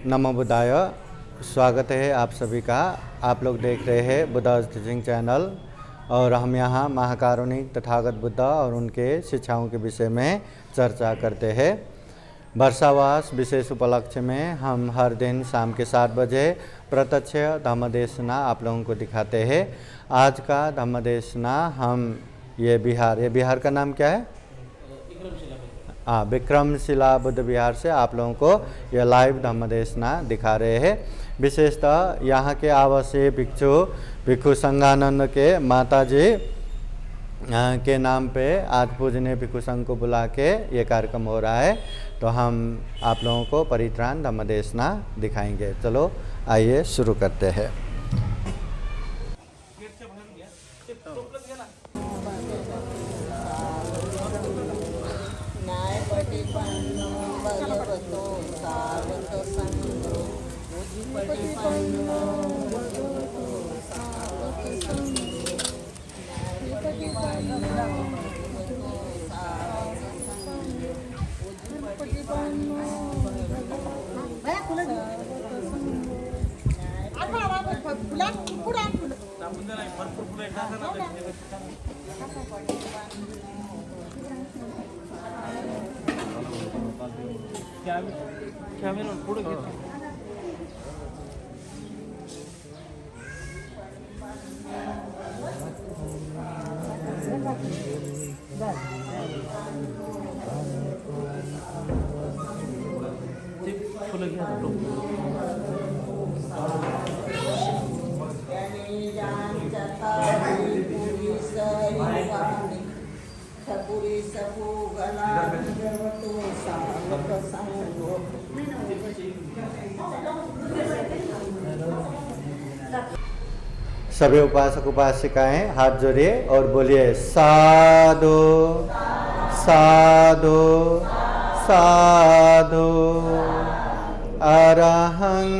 नमो बुद्धाय। स्वागत है आप सभी का। आप लोग देख रहे हैं बुद्धा's टीचिंग चैनल और हम यहाँ महाकारुणिक तथागत बुद्ध और उनके शिक्षाओं के विषय में चर्चा करते हैं। वर्षावास विशेष उपलक्ष्य में हम हर दिन शाम के 7 बजे प्रत्यक्ष धम्मदेशना आप लोगों को दिखाते हैं। आज का धम्मदेशना हम ये बिहार का नाम क्या है? विक्रमशिला बुद्ध विहार से आप लोगों को यह लाइव धम्मदेशना दिखा रहे हैं। विशेषतः यहाँ के आवासीय भिक्षु संघानंद के माता जी के नाम पे आज पूजनीय भिक्षु संघ को बुला के ये कार्यक्रम हो रहा है, तो हम आप लोगों को परित्राण धम्मदेशना दिखाएंगे। चलो आइए शुरू करते हैं। कॅमेरा पुढे घे. फुलं घ्या. सभी उपासक उपासिकाएं हाथ जोड़िए और बोलिए साधु साधु साधु। अरहं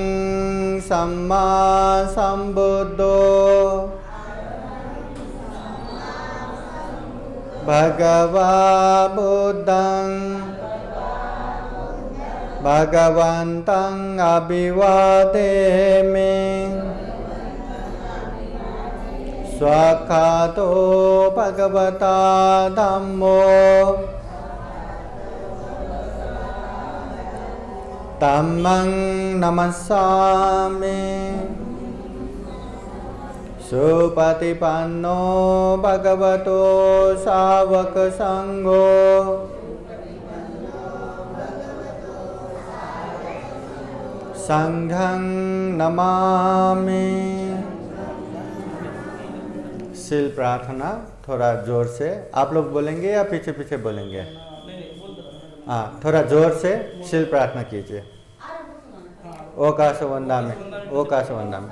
सम्मा संबुद्धो भगवा बुद्धं भगवन्तं अभिवादेमि। स्वाखातो भगवता धम्मो धम्मं नमस्सामि। सुपतिपन्नो भगवतो सावक संघो संघं नमामि। शील प्रार्थना थोड़ा जोर से आप लोग बोलेंगे या पीछे पीछे बोलेंगे? हाँ, थोड़ा जोर से शील प्रार्थना कीजिए। ओकाश वंदामि, ओकाश वंदामि।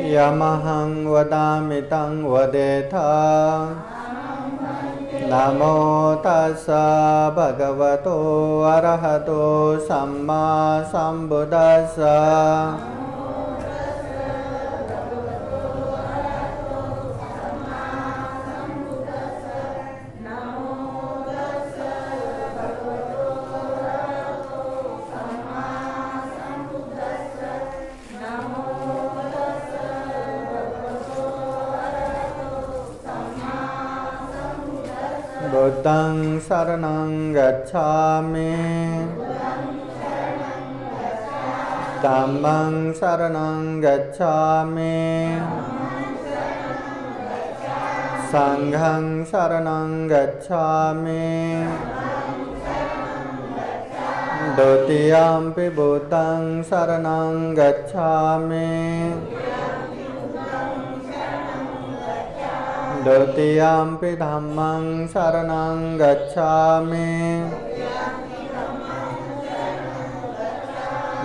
यमहं वदामि तं वदेथ नमो तस्स भगवतो अरहतो सम्मा सम्बुद्दस्स बुद्धं शरणं गच्छामि धम्मं शरणं गच्छामि संघं शरणं गच्छामि द्वितीयंपि बुद्धं शरणं गच्छामि द्वितीयंपि धम्मं शरणं गच्छामि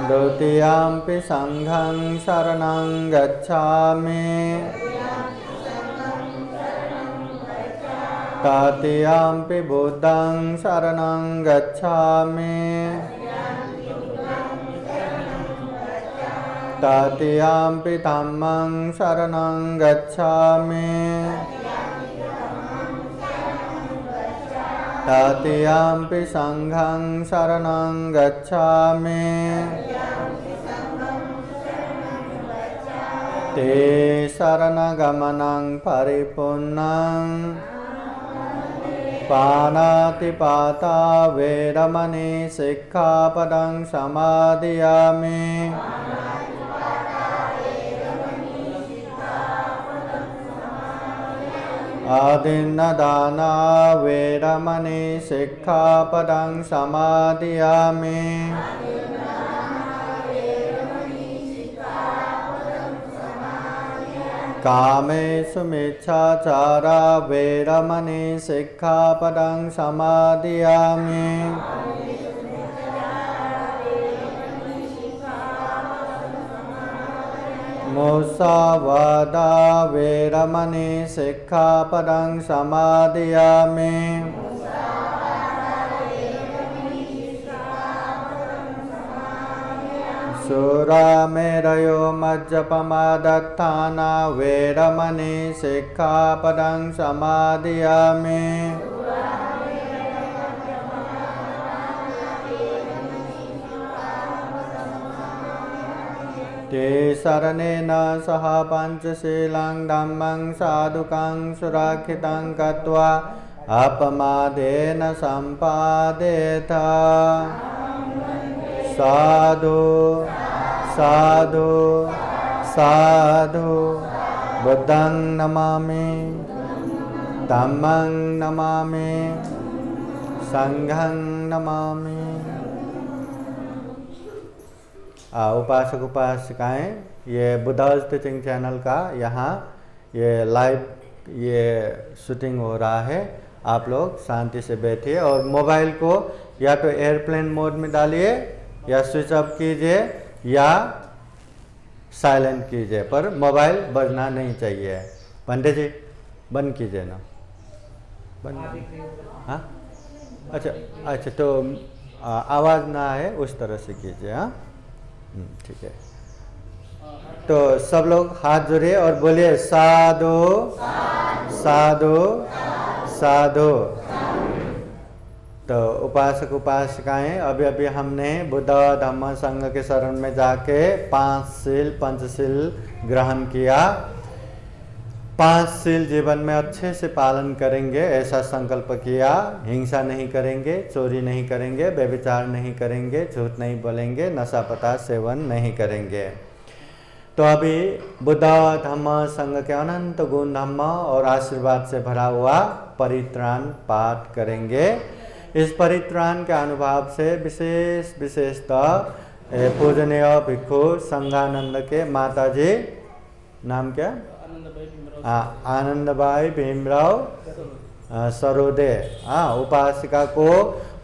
द्वितीयंपि संघं शरणं गच्छामि तृतीयंपि बुद्धं शरणं गच्छामि तृतीयंपि धम्मं शरणं गच्छामि तृतीयंपि संघं शरणं गच्छामि ते शरणगमनं परिपूर्णं पानातिपाता वेरमणि सिक्खापदं समादयामि आदिन्नदाना वेरमणि सिक्खापदं समादयामि कामेषु मिच्छाचारा वेरमणि सिक्खापदं समादयामि मुसावादा वेरमणि सिक्खापदं समादयामि सुरामेरयो मज्जपमादत्ताना वेरमणि सिक्खापदं समादयामि ते शरणेन सह पंचशीलं धम्मं साधुकं सुरक्षितं कृत्वा अपमादेन सम्पादेत साधु साधु साधु बुद्धं नमामि धम्मं नमामि संघं नमामि। उपासक उपासिकाएँ, ये बुद्धाज टीचिंग चैनल का यहाँ ये लाइव ये शूटिंग हो रहा है। आप लोग शांति से बैठिए और मोबाइल को या तो एयरप्लेन मोड में डालिए या स्विच ऑफ कीजिए या साइलेंट कीजिए, पर मोबाइल बजना नहीं चाहिए। पंडित जी बंद कीजिए ना, बंद। हाँ अच्छा अच्छा, तो आवाज़ ना आए उस तरह से कीजिए। हाँ ठीक है। तो सब लोग हाथ जोड़िए और बोलिए साधु साधु साधु। तो उपासक उपासिकाएं, अभी अभी हमने बुद्ध धम्म संघ के शरण में जाके 5 शील पंचशील ग्रहण किया। 5 शील जीवन में अच्छे से पालन करेंगे ऐसा संकल्प किया। हिंसा नहीं करेंगे, चोरी नहीं करेंगे, व्यभिचार नहीं करेंगे, झूठ नहीं बोलेंगे, नशा पता सेवन नहीं करेंगे। तो अभी बुद्ध धम्म संघ के अनंत गुण धम्म और आशीर्वाद से भरा हुआ परित्राण पाठ करेंगे। इस परित्राण के अनुभव से विशेषतः पूजनीय भिक्षु संघानंद के माताजी, नाम क्या? आनंदबाई भीमराव सरोदे उपासिका को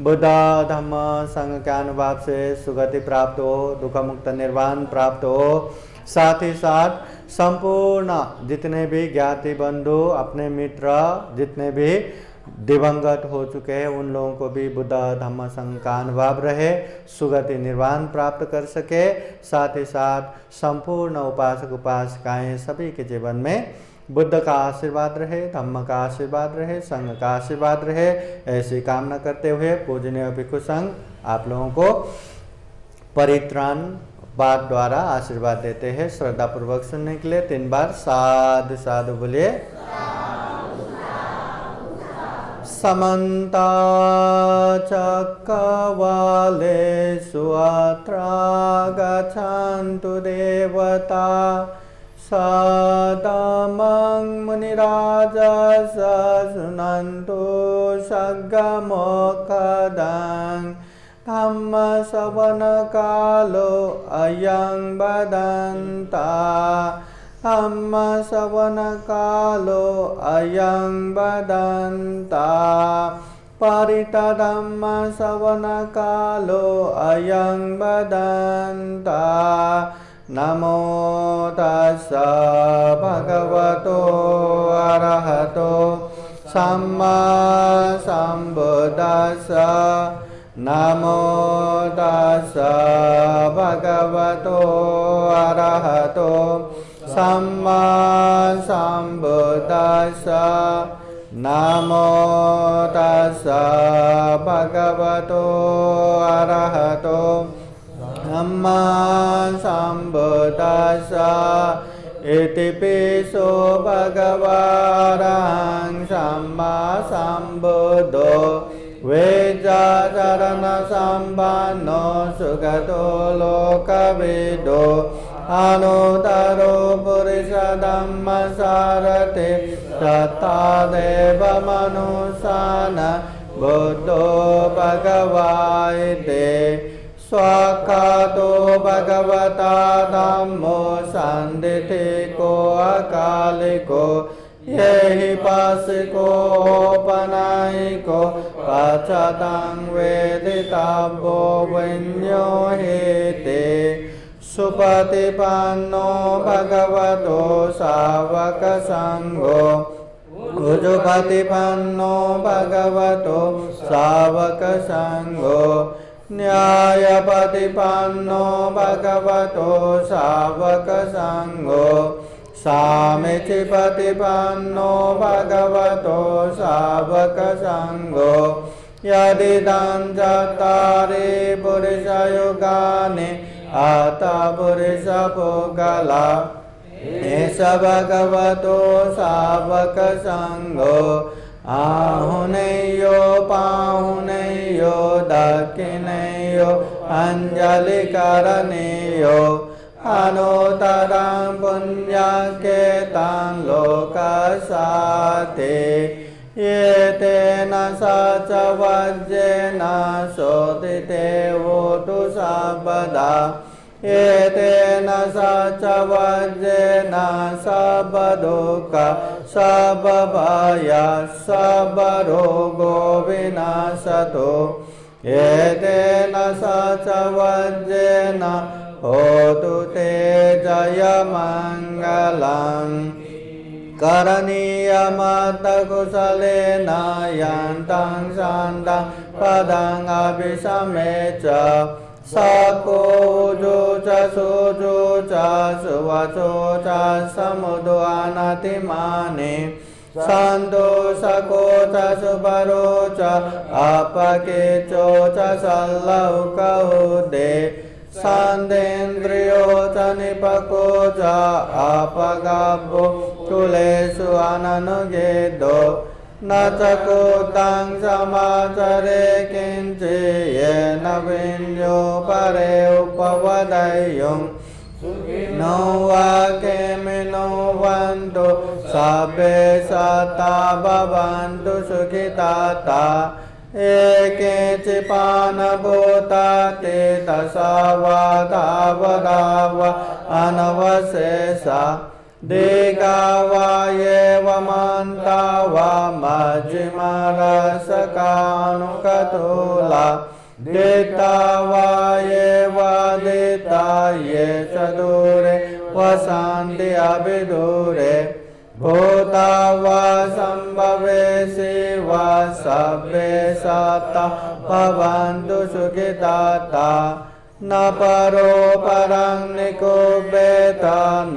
बुद्ध धम्म संघ के अनुभव से सुगति प्राप्त हो, दुख मुक्त निर्वाण प्राप्त हो। साथ ही साथ संपूर्ण जितने भी ज्ञाति बंधु, अपने मित्र, जितने भी दिवंगत हो चुके हैं उन लोगों को भी बुद्ध धम्म संघ का अनुभव रहे, सुगति निर्वाण प्राप्त कर सके। साथ ही साथ संपूर्ण उपासक उपासिकाएं सभी के जीवन में बुद्ध का आशीर्वाद रहे, धम्म का आशीर्वाद रहे, संघ का आशीर्वाद रहे, ऐसी कामना करते हुए पूजनीय भिक्षु संघ आप लोगों को परित्राण वाद द्वारा आशीर्वाद देते हैं। श्रद्धा पूर्वक सुनने के लिए 3 बार साधु साधु बोलिए। समन्ता चक्रवालेषु अत्रा गच्छन्तु देवता सदमं मुनिराजस शृण्वन्तु सग्गमोक्षदं धम्मश्रवणकालो अयं वदन्ता धम्मश्रवणकालो अयं वदन्ता परितधम्मश्रवणकालो अयं वदन्ता नमो तस्स भगवतो अरहतो सम्मा सम्बुद्दस्स नमो तस्स भगवतो अरहतो सम्मा सम्बुद्दस्स नमो तस्स भगवतो अरहतो सम्मा सम्बुद्दस्स इति पिसो भगवान् सम्मा सम्बुद्धो वेदाचरण सम्पन्नो सुगतो लोकविदो अनुत्तरो पुरुष धम्मसारथि तथादेव मनुष्यान् बुद्धो भगवाइति स्वाख्यातो भगवता धम्मो सन्दिथिको अकालिको येहि पासिको पनायिको पश्चातं वेदितव्यो विन्यो हेते सुपतिपन्नो भगवतो सावक संघो उजुपतिपन्नो भगवतो सावक संघो न्यायपतिपन्नो भगवतो सावक संघो सामीचिपतिपन्नो भगवतो सावक संघो यदिदं चत्वारि पुरुषयुगानि आता पुरुष पुगला एष भगवतो सावक संघो आहुनेयो पाहुनेयो दक्षिणेयो अंजलिकरणेयो अनुत्तरं पुण्यकेतं लोकसाते येतेन सच वज्रेण शोधिते होतु सर्वदा एतेन सच वज्रेण सर्वदुःख सर्वभय सर्वरोगो विनाशतो एतेन सच वज्रेण होतु ते जयमङ्गलम् करणीयमत्तकुशलेन यन्तं शान्तं पदं अभिसमे च सकोजो च सोजो च सुवचो च समुदो अनतिमाने सन्तोषको च सुभरो च अपकेचो च सल्लौकहुदे सान्देन्द्रियो च निपको च अपगभ्यो कुलेषु अननुगेदो न च कोतं समाचरे किञ्चित् येन विन्यो परे उपवदेयुं नो वाक्यमिनो वन्तु सभ्ये सता भवन्तु सुखिताता एकेचिपानभूता ते दशावधावधाव अनवशेषा दिगावा एवमन्ता वा मज्जिमरसकानुकतुला दिता वा एव दिता ये च दूरे वसन्ति अभिदूरे भूता वा संभवेसि वा सभ्ये सत्ता भवन्तु सुखिताता न परो परं निकुब्बेत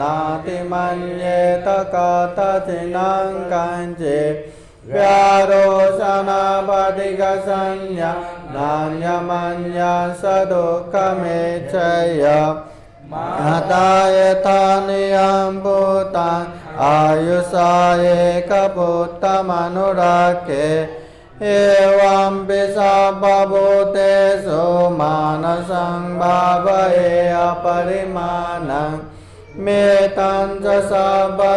नाति मन्येत कथचिनं कञ्चित् व्यारोचनापदिकसंज्ञा नान्यमन्या स दुःखमेच्छय यथा यथा नियं भूतान् आयुषा एकभूतमनुरक्ष्ये एवं सर्वभूतेषु मानसं भावये अपरिमाणं मेतं च सर्वलोकस्मिन्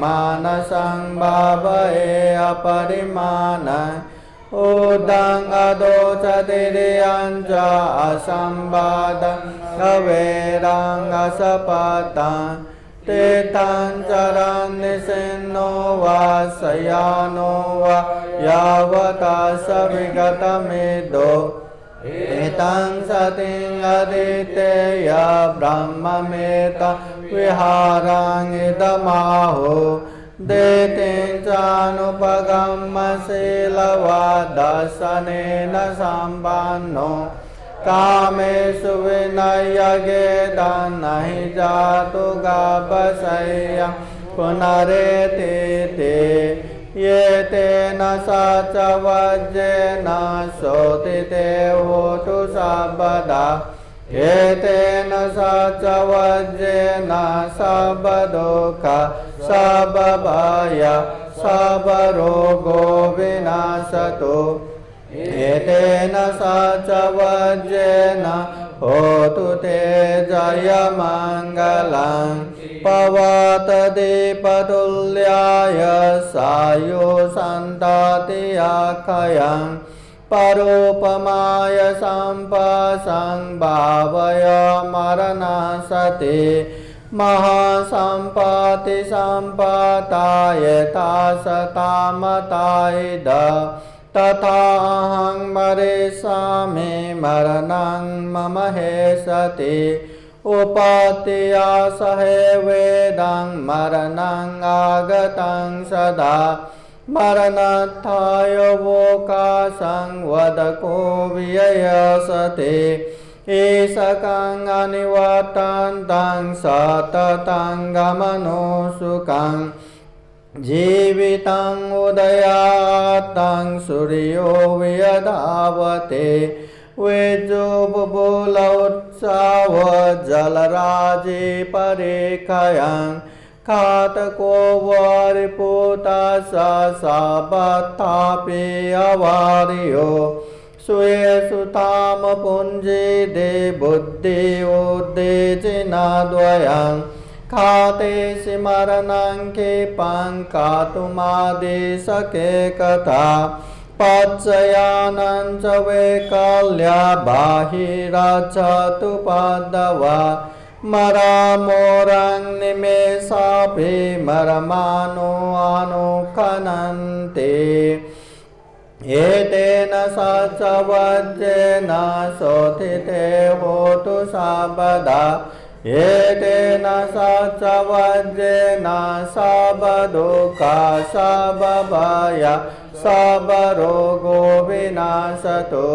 मानसं भावये अपरिमाणम् ऊर्ध्वं अधो च तिर्यं च असंवादं अवैरं असपतं तीर्थं चरन् निसिन्नो वा शयानो वा यावता स विगतमिदो एतं सतिं अदितेय ब्रह्ममेतं विहारं इदमाहो देतें चानुपगम्यशीलवदर्शनेन सम्पन्नो कामेषु विनयगेदं नहि जातु गभसय्यं पुनरेति ये तेन स च वज्रेण शोधिते होतु सर्वदा एतेन स च वज्रेण सर्वदुःख सर्वभय सर्वरोगो विनाशतु एतेन स च वज्रेण होतु ते जयमङ्गलं पवतदीपतुल्याय सायुसन्ततिअक्षयं परोपमाय सम्पसंभावय मरणसति महासम्पत्ति सम्पताय तासतामतायिद तथाहं मरिष्यामि मरणं मम हेषति उपत्या सहेवेदं मरणं आगतं सदा मरणत्थाय वोकाशं वदको व्ययसते ईशकं अनिवर्तन्तं सततं गमनो सुखं जीवितं उदयात्तं सूर्यो व्यधावते विजुबुबुलोत्सव जलराजे परिखयं खातको वरिपुतः साबत्थापि अवार्यो स्वेषु ताम पुञ्जिदे बुद्धि उद्देजिनद्वयं खाते स्मरणं क्षिपं खातुमादेशके कथा पच्चयानं च वैकल्या बाहिरच्छतु पदवा मरामोरं निमेषापि मरमानो अनुखनन्ति एतेन स च वज्रेण शोधिते होतु सर्वदा एतेन स च वज्रेण सर्वदुःख सर्वभय सर्वरोगो विनाशतु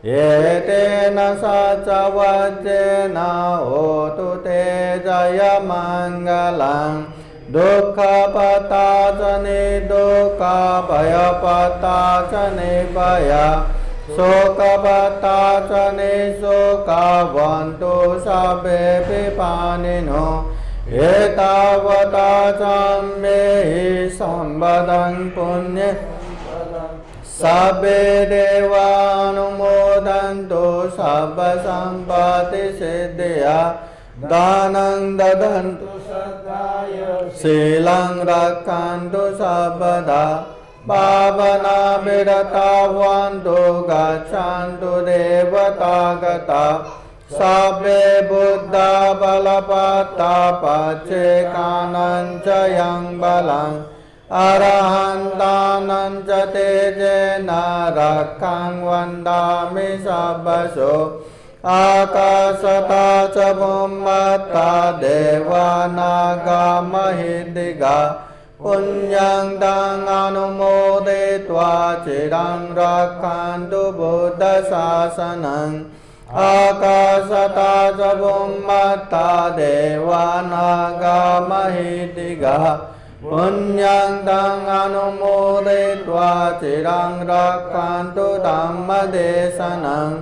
एतेन स च वज्रेण होतु ते जयमङ्गलं दुःखपता च निर्दुःखभयपता च निर्भय शोकपता च निःशोकवन्तु सर्वे विपानिनो एतावता च मे सम्पदं पुण्य सर्वे देवानुमोदन्तु सर्वसम्पत्तिसिद्धिया दानं ददन्तु शीलं रक्षन्तु सर्वदा पावना विरतावन्तु गच्छन्तु देवतागता सर्वे बुद्धा बलवत्ता पच्चेकानं च यं बलम् अरहन्तानं च तेजेन रक्षं वन्दामि सर्वशो आकाशता च बुम्मत्ता देवानागा महिदिगा पुण्यं तं अनुमोदयित्वा चिरं रक्षन्तु बुद्धशासनम् आकाशता च बुम्मत्ता देवानागा महिदिगा पुण्यं तं अनुमोदयित्वा चिरं रक्षन्तु धम्मदेशनम्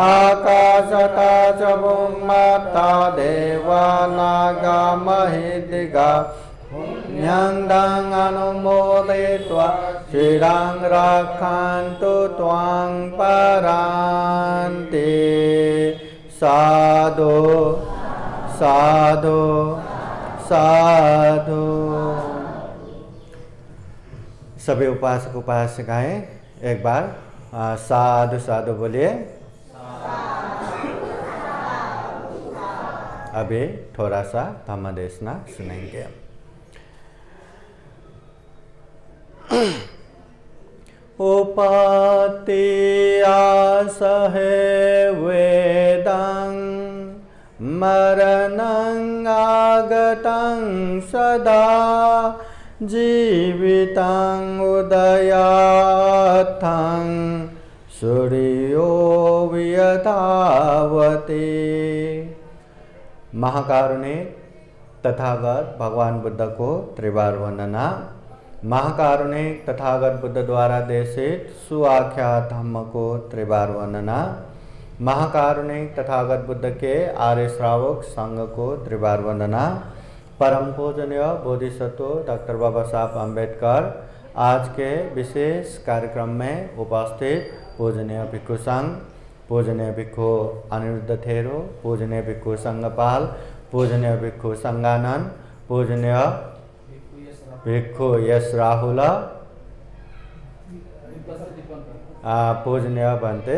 आकाशता च बुम्मत्ता देवानागा महिदिगा पुण्यं तं अनुमोदयित्वा चिरं रक्षन्तु त्वां परान्ति। साधु साधु साधु। सभी उपासक उपासिकाएं एक बार साधु साधु बोलिए। अभी थोड़ा सा धम्मदेशना सुनेंगे। उपत्यासहे वेदं मरणं आगतं सदा जीवितं उदयात्थं सूर्यो यथावति। महाकारुणिक तथागत भगवान बुद्ध को त्रिवार वंदना। महाकारुणिक तथागत बुद्ध द्वारा देशित सुआख्यात धम्म को त्रिवार वंदना। महाकारुणिक तथागत बुद्ध के आर्य श्रावक संघ को त्रिवार वंदना। परम पूजनीय बोधिसत्व डॉक्टर बाबा साहब अम्बेडकर आज के विशेष कार्यक्रम में उपस्थित पूजनीय भिक्षु संघ, पूजनीय भिक्षु अनिरुद्ध थेरो, पूजनीय भिक्षु संगपाल, पूजनीय भिक्षु संगानंद, पूजनीय भिक्षु यश राहुल, पूजनीय बनते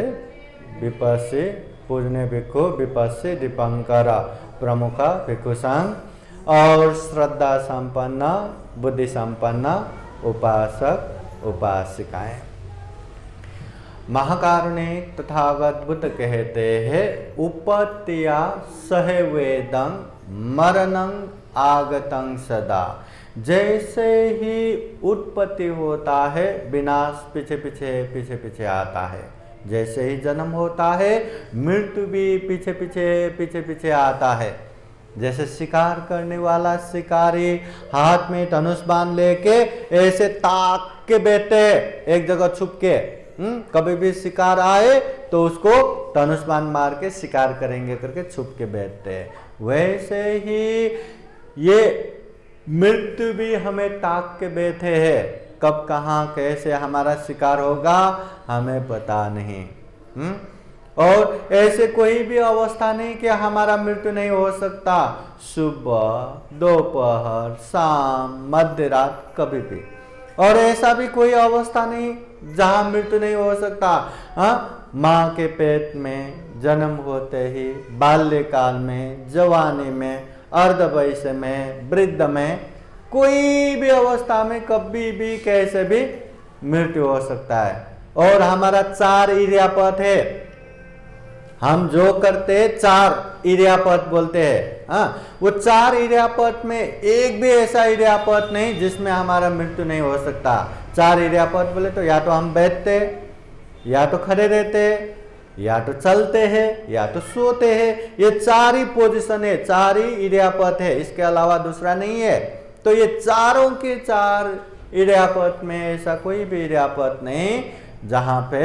विपस्सी, पूजनीय भिक्षु विपस्सी दीपंकर प्रमुख भिक्षु संघ और श्रद्धा संपन्न बुद्धि संपन्न उपासक उपासिकाएं। महाकारुणिक तथागत बुद्ध कहते हैं उपत्या सहे वेदं मरणं आगतं सदा। जैसे ही उत्पत्ति होता है विनाश पीछे पीछे पीछे पीछे आता है। जैसे ही जन्म होता है मृत्यु भी पीछे पीछे पीछे पीछे आता है। जैसे शिकार करने वाला शिकारी हाथ में धनुष बांध लेके ऐसे ताक के बैठे एक जगह छुप के, कभी भी शिकार आए तो उसको धनुष बांध मार के शिकार करेंगे करके छुप के बैठते हैं। वैसे ही ये मृत्यु भी हमें ताक के बैठे है। कब कहाँ कैसे हमारा शिकार होगा हमें पता नहीं। और ऐसे कोई भी अवस्था नहीं कि हमारा मृत्यु नहीं हो सकता। सुबह, दोपहर, शाम, मध्य रात, कभी भी। और ऐसा भी कोई अवस्था नहीं जहां मृत्यु नहीं हो सकता। माँ के पेट में जन्म होते ही, बाल्यकाल में, जवानी में, अर्ध वयस में, वृद्ध में, कोई भी अवस्था में कभी भी कैसे भी मृत्यु हो सकता है। और हमारा 4 इर्यापथ है। हम जो करते हैं 4 इर्यापथ बोलते हैं। वो 4 इर्यापथ में एक भी ऐसा इर्यापथ नहीं जिसमें हमारा मृत्यु नहीं हो सकता। 4 इर्यापथ बोले तो या तो हम बैठते, या तो खड़े रहते, या तो चलते हैं, या तो सोते हैं। ये 4 ही पोजीशन है, 4 ही इर्यापथ है, इसके अलावा दूसरा नहीं है। तो ये चारों के 4 इर्यापथ में ऐसा कोई भी इर्यापथ नहीं जहां पे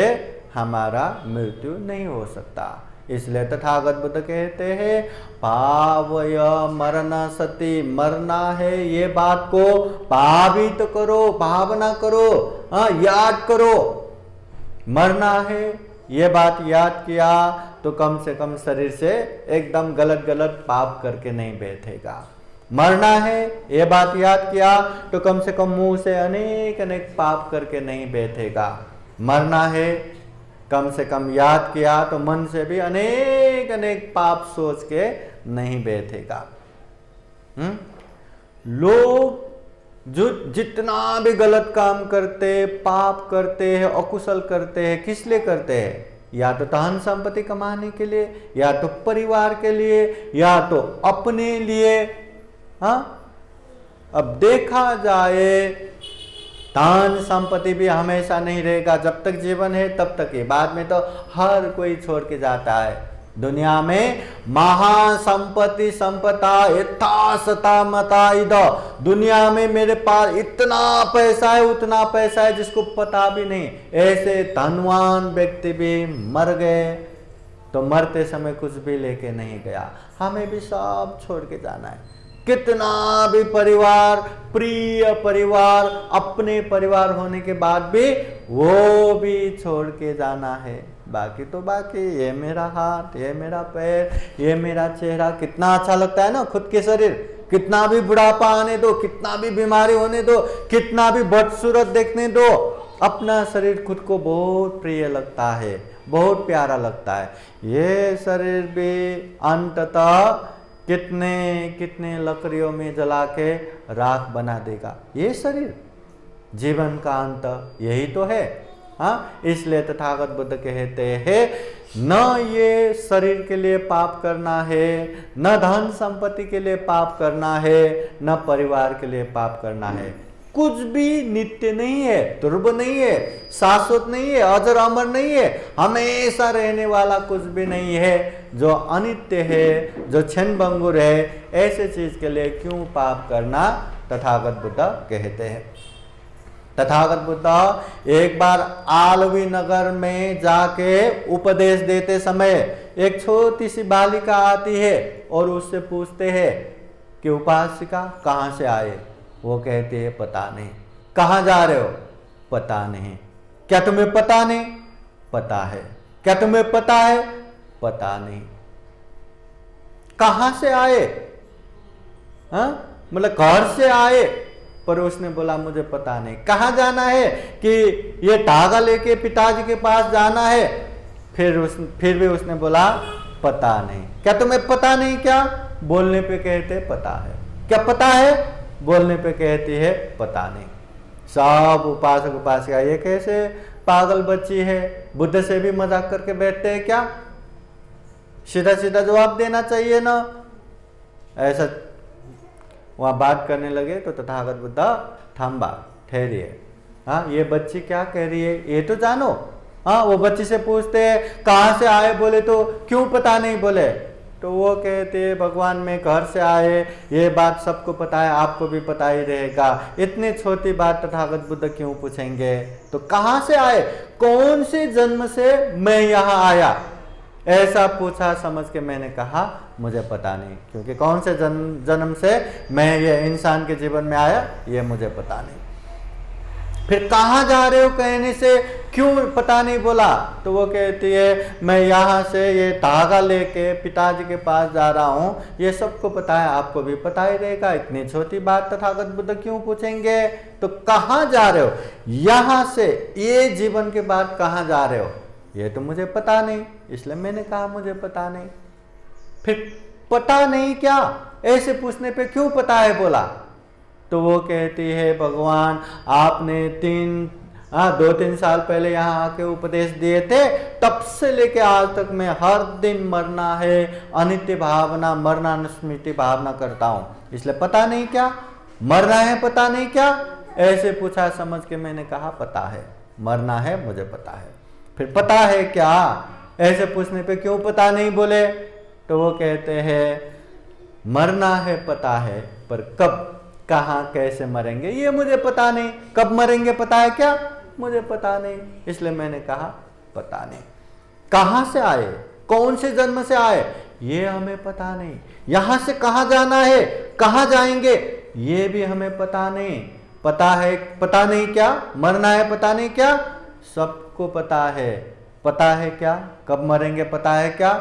हमारा मृत्यु नहीं हो सकता। इसलिए तथागत बुद्ध कहते हैं पावय मरण सति, मरना है ये बात को भावित करो, भावना करो, याद करो। मरना है ये बात याद किया तो कम से कम शरीर से एकदम गलत गलत पाप करके नहीं बैठेगा। मरना है ये बात याद किया तो कम से कम मुंह से अनेक अनेक पाप करके नहीं बैठेगा। मरना है कम से कम याद किया तो मन से भी अनेक अनेक पाप सोच के नहीं बैठेगा। लोग जो जितना भी गलत काम करते, पाप करते हैं, अकुशल करते हैं, किस लिए करते हैं? या तो धन संपत्ति कमाने के लिए, या तो परिवार के लिए, या तो अपने लिए। हाँ, अब देखा जाए धन संपत्ति भी हमेशा नहीं रहेगा, जब तक जीवन है तब तक ही, बाद में तो हर कोई छोड़ के जाता है। दुनिया में महासंपत्ति संपदा यथा सता मता इद, दुनिया में मेरे पास इतना पैसा है, उतना पैसा है जिसको पता भी नहीं। ऐसे धनवान व्यक्ति भी मर गए तो मरते समय कुछ भी लेके नहीं गया। हमें भी सब छोड़ के जाना है। कितना भी परिवार, प्रिय परिवार, अपने परिवार होने के बाद भी वो भी छोड़ के जाना है। बाकी तो बाकी, ये मेरा हाथ, ये मेरा पैर, ये मेरा चेहरा, कितना अच्छा लगता है ना खुद के शरीर। कितना भी बुढ़ापा आने दो, कितना भी बीमारी होने दो, कितना भी बदसूरत देखने दो, अपना शरीर खुद को बहुत प्रिय लगता है, बहुत प्यारा लगता है। ये शरीर भी अंततः कितने कितने लकड़ियों में जला के राख बना देगा। ये शरीर, जीवन का अंत यही तो है। हाँ, इसलिए तथागत बुद्ध कहते हैं न ये शरीर के लिए पाप करना है, न धन संपत्ति के लिए पाप करना है, न परिवार के लिए पाप करना है। कुछ भी नित्य नहीं है, ध्रुव नहीं है, शाश्वत नहीं है, अजर अमर नहीं है, हमेशा रहने वाला कुछ भी नहीं है। जो अनित्य है, जो क्षण भंगुर है, ऐसे चीज के लिए क्यों पाप करना, तथागत बुद्ध कहते हैं। तथागत बुद्ध एक बार आलवी नगर में जाके उपदेश देते समय एक छोटी सी बालिका आती है और उससे पूछते हैं कि उपासिका कहाँ से आए। वो कहते हैं पता नहीं। कहाँ जा रहे हो? पता नहीं। क्या तुम्हें पता नहीं? पता है। क्या तुम्हें पता है? पता नहीं। कहाँ से आए? हाँ, मतलब घर से आए, पर उसने बोला मुझे पता नहीं। कहाँ जाना है? कि ये धागा लेके पिताजी के पास जाना है। फिर भी उसने बोला पता नहीं। क्या तुम्हें पता नहीं? क्या बोलने पे कहते पता है। क्या पता है? बोलने पे कहती है पता नहीं। सब उपासक उपासिका ये कैसे पागल बच्ची है, बुद्ध से भी मजाक करके बैठते हैं क्या? सीधा सीधा जवाब देना चाहिए ना। ऐसा वहां बात करने लगे तो तथागत बुद्ध थांबा, ठहरिए। हाँ, ये बच्ची क्या कह रही है ये तो जानो। हाँ, वो बच्ची से पूछते हैं कहाँ से आए, बोले तो क्यों पता नहीं बोले। तो वो कहते भगवान में घर से आए, ये बात सबको पता है, आपको भी पता ही रहेगा। इतनी छोटी बात तथागत बुद्ध क्यों पूछेंगे? तो कहाँ से आए, कौन से जन्म से मैं यहाँ आया, ऐसा पूछा। समझ के मैंने कहा मुझे पता नहीं, क्योंकि कौन से जन्म से मैं ये इंसान के जीवन में आया ये मुझे पता नहीं। फिर कहाँ जा रहे हो कहने से क्यों पता नहीं बोला। तो वो कहती है मैं यहाँ से ये धागा लेके पिताजी के पास जा रहा हूँ, ये सबको पता है, आपको भी पता ही रहेगा। इतनी छोटी बात तथागत बुद्ध क्यों पूछेंगे? तो कहाँ जा रहे हो, यहाँ से ये जीवन के बाद कहाँ जा रहे हो, ये तो मुझे पता नहीं, इसलिए मैंने कहा मुझे पता नहीं। फिर पता नहीं क्या, ऐसे पूछने पे क्यों पता है बोला। तो वो कहती है भगवान आपने 2-3 साल पहले यहाँ आके उपदेश दिए थे, तब से लेके आज तक मैं हर दिन मरना है, अनित्य भावना, मरना स्मृति भावना करता हूँ, इसलिए पता नहीं क्या, मरना है पता नहीं क्या। ऐसे पूछा, समझ के मैंने कहा पता है, मरना है मुझे पता है। फिर पता है क्या, ऐसे पूछने पे क्यों पता नहीं बोले। तो वो कहते हैं मरना है पता है, पर कब कहाँ कैसे मरेंगे ये मुझे पता नहीं। कब मरेंगे पता है क्या, मुझे पता नहीं, इसलिए मैंने कहा पता नहीं। कहाँ से आए, कौन से जन्म से आए ये हमें पता नहीं। यहाँ से कहाँ जाना है, कहाँ जाएंगे ये भी हमें पता नहीं। पता है पता नहीं क्या, मरना है पता नहीं क्या, सबको पता है। पता है क्या, कब मरेंगे पता है क्या,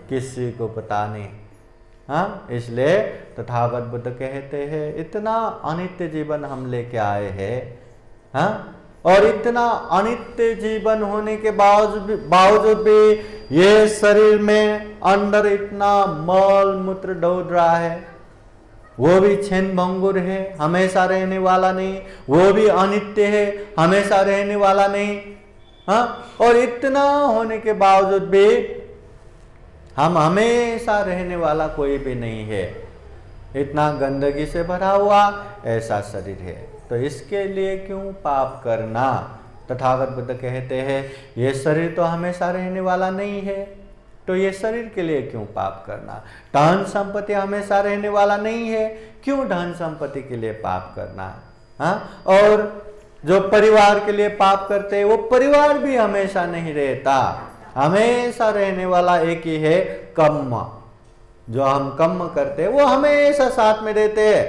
किसी को पता नहीं। हाँ, इसलिए तथागत बुद्ध कहते हैं इतना अनित्य जीवन हम लेके आए हैं। हाँ, और इतना अनित्य जीवन होने के बावजूद भी ये शरीर में अंदर इतना मल मूत्र दौड़ रहा है। वो भी क्षण भंगुर है, हमेशा रहने वाला नहीं। वो भी अनित्य है, हमेशा रहने वाला नहीं। हाँ, और इतना होने के बावजूद भी हम हमेशा रहने वाला कोई भी नहीं है। इतना गंदगी से भरा हुआ ऐसा शरीर है, तो इसके लिए क्यों पाप करना। तथागत बुद्ध कहते हैं ये शरीर तो हमेशा रहने वाला नहीं है, तो ये शरीर के लिए क्यों पाप करना। धन संपत्ति हमेशा रहने वाला नहीं है, क्यों धन संपत्ति के लिए पाप करना। हाँ, और जो परिवार के लिए पाप करते हैं वो परिवार भी हमेशा नहीं रहता, हमेशा रहने वाला एक ही है कर्म। जो हम कर्म करते हैं वो हमेशा साथ में रहते हैं।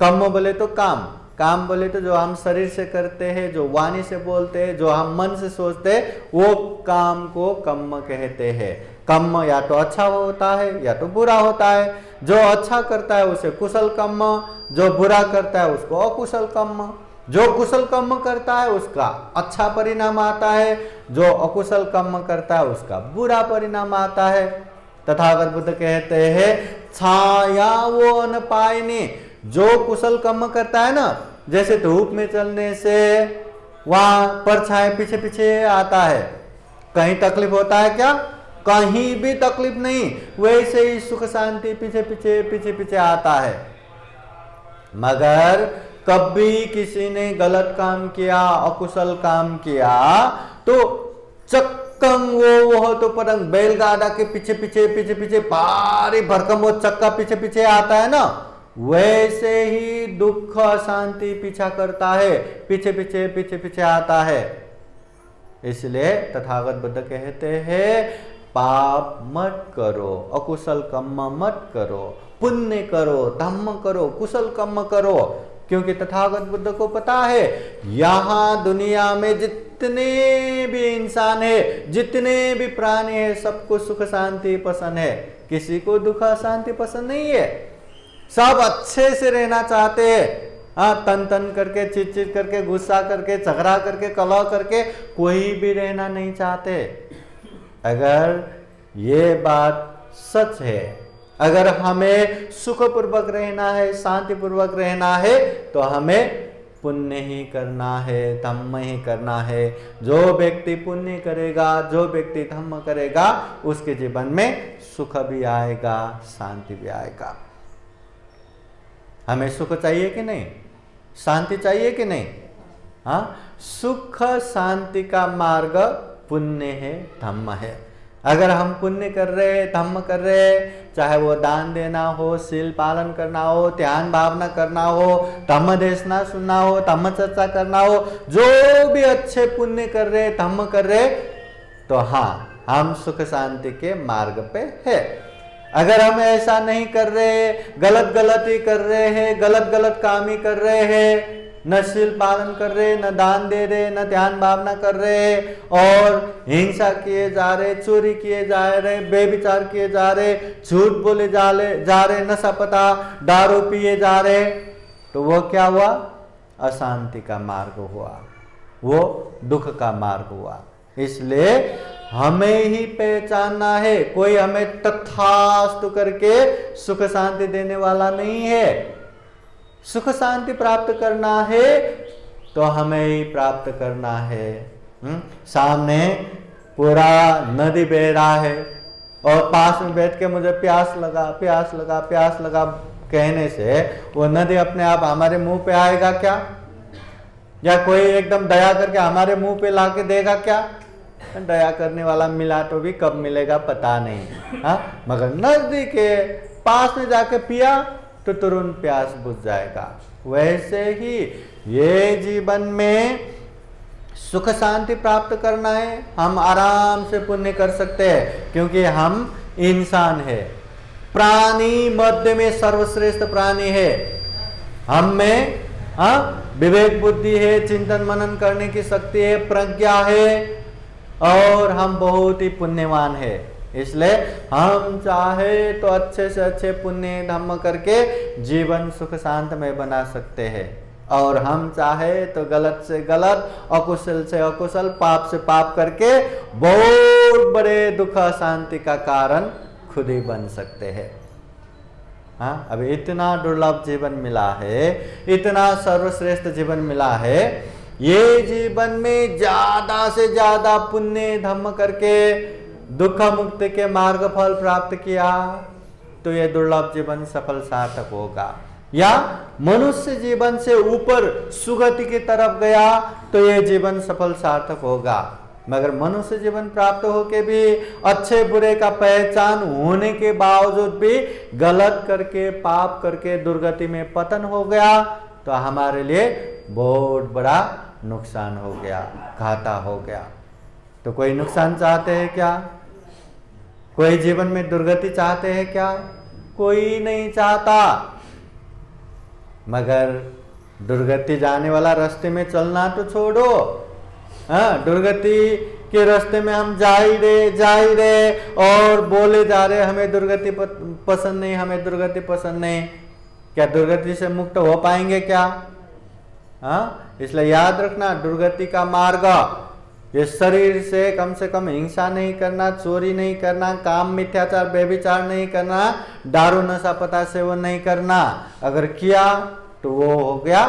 कर्म बोले तो काम, काम बोले तो जो हम शरीर से करते हैं, जो वाणी से बोलते हैं, जो हम मन से सोचते हैं, वो काम को कर्म कहते हैं। कर्म या तो अच्छा होता है या तो बुरा होता है। जो अच्छा करता है उसे कुशल कर्म, जो बुरा करता है उसको अकुशल कर्म। जो कुशल कर्म करता है उसका अच्छा परिणाम आता है, जो अकुशल कर्म करता है उसका बुरा परिणाम आता है। तथागत बुद्ध कहते हैं छाया वो न पाएने। जो कुशल कर्म करता है ना, जैसे धूप में चलने से वहां परछाई पीछे पीछे आता है, कहीं तकलीफ होता है क्या? कहीं भी तकलीफ नहीं। वैसे ही सुख शांति पीछे पीछे आता है। मगर कभी किसी ने गलत काम किया, अकुशल काम किया, तो चक्कम वो तो परंग बैलगाड़ा के पीछे भारी भरकम वो चक्का पीछे आता है ना, वैसे ही दुख शांति पीछा करता है, पीछे आता है। इसलिए तथागत बुद्ध कहते हैं पाप मत करो, अकुशल कर्म मत करो, पुण्य करो, धम्म करो, कुशल कर्म करो। क्योंकि तथागत बुद्ध को पता है यहाँ दुनिया में जितने भी इंसान है, जितने भी प्राणी है, सबको सुख शांति पसंद है, किसी को दुख शांति पसंद नहीं है। सब अच्छे से रहना चाहते हैं। हाँ, तन करके, चिट करके, गुस्सा करके, झगड़ा करके, कलह करके कोई भी रहना नहीं चाहते। अगर ये बात सच है, अगर हमें सुखपूर्वक रहना है, शांतिपूर्वक रहना है, तो हमें पुण्य ही करना है, धम्म ही करना है। जो व्यक्ति पुण्य करेगा, जो व्यक्ति धम्म करेगा, उसके जीवन में सुख भी आएगा, शांति भी आएगा। हमें सुख चाहिए कि नहीं? शांति चाहिए कि नहीं? हाँ, सुख शांति का मार्ग पुण्य है, धम्म है। अगर हम पुण्य कर रहे, धम्म कर रहे, चाहे वो दान देना हो, शील पालन करना हो, ध्यान भावना करना हो, धम्म देशना सुनना हो, धम्म चर्चा करना हो, जो भी अच्छे पुण्य कर रहे, धम्म कर रहे, तो हाँ, हम सुख शांति के मार्ग पे है। अगर हम ऐसा नहीं कर रहे, गलत ही कर रहे हैं, गलत काम ही कर रहे हैं, न शील पालन कर रहे, न दान दे रहे, न ध्यान भावना कर रहे, और हिंसा किए जा रहे, चोरी किए जा रहे, बेविचार किए जा रहे, झूठ बोले जा रहे, नशा पता दारू पिए जा रहे, तो वो क्या हुआ? अशांति का मार्ग हुआ, वो दुख का मार्ग हुआ। इसलिए हमें ही पहचानना है, कोई हमें तथास्तु करके सुख शांति देने वाला नहीं है। सुख शांति प्राप्त करना है तो हमें ही प्राप्त करना है। सामने पूरा नदी बह रहा है और पास में बैठ के मुझे प्यास लगा कहने से वो नदी अपने आप हमारे मुंह पे आएगा क्या? या कोई एकदम दया करके हमारे मुंह पे लाके देगा क्या? दया करने वाला मिला तो भी कब मिलेगा पता नहीं। हाँ, मगर नदी के पास में जाके पिया तो तुरंत प्यास बुझ जाएगा। वैसे ही ये जीवन में सुख शांति प्राप्त करना है, हम आराम से पुण्य कर सकते हैं, क्योंकि हम इंसान है। प्राणी मध्य में सर्वश्रेष्ठ प्राणी है। हम में विवेक बुद्धि है, चिंतन मनन करने की शक्ति है, प्रज्ञा है, और हम बहुत ही पुण्यवान है। इसलिए हम चाहे तो अच्छे से अच्छे पुण्य धम्म करके जीवन सुख शांत में बना सकते हैं, और हम चाहे तो गलत से गलत, अकुशल से अकुशल, पाप से पाप करके बहुत बड़े दुख शांति का कारण खुद ही बन सकते हैं। हाँ, अभी इतना दुर्लभ जीवन मिला है, इतना सर्वश्रेष्ठ जीवन मिला है, ये जीवन में ज्यादा से ज्यादा पुण्य धर्म करके दुख मुक्ति के मार्ग फल प्राप्त किया तो ये दुर्लभ जीवन सफल सार्थक होगा, या मनुष्य जीवन से ऊपर सुगति की तरफ गया तो ये जीवन सफल सार्थक होगा। मगर मनुष्य जीवन प्राप्त होके भी अच्छे बुरे का पहचान होने के बावजूद भी गलत करके पाप करके दुर्गति में पतन हो गया तो हमारे लिए बहुत बड़ा नुकसान हो गया, घाटा हो गया। तो कोई नुकसान चाहते हैं क्या? कोई जीवन में दुर्गति चाहते हैं क्या? कोई नहीं चाहता। मगर दुर्गति जाने वाला रास्ते में चलना तो छोड़ो, हाँ, दुर्गति के रास्ते में हम जा ही रहे और बोले जा रहे हमें दुर्गति पसंद नहीं, हमें दुर्गति पसंद नहीं। क्या दुर्गति से मुक्त हो पाएंगे क्या? हाँ, इसलिए याद रखना, दुर्गति का मार्ग ये शरीर से कम हिंसा नहीं करना, चोरी नहीं करना, काम मिथ्याचार व्यभिचार नहीं करना, दारू नशा पता सेवन नहीं करना। अगर किया तो वो हो गया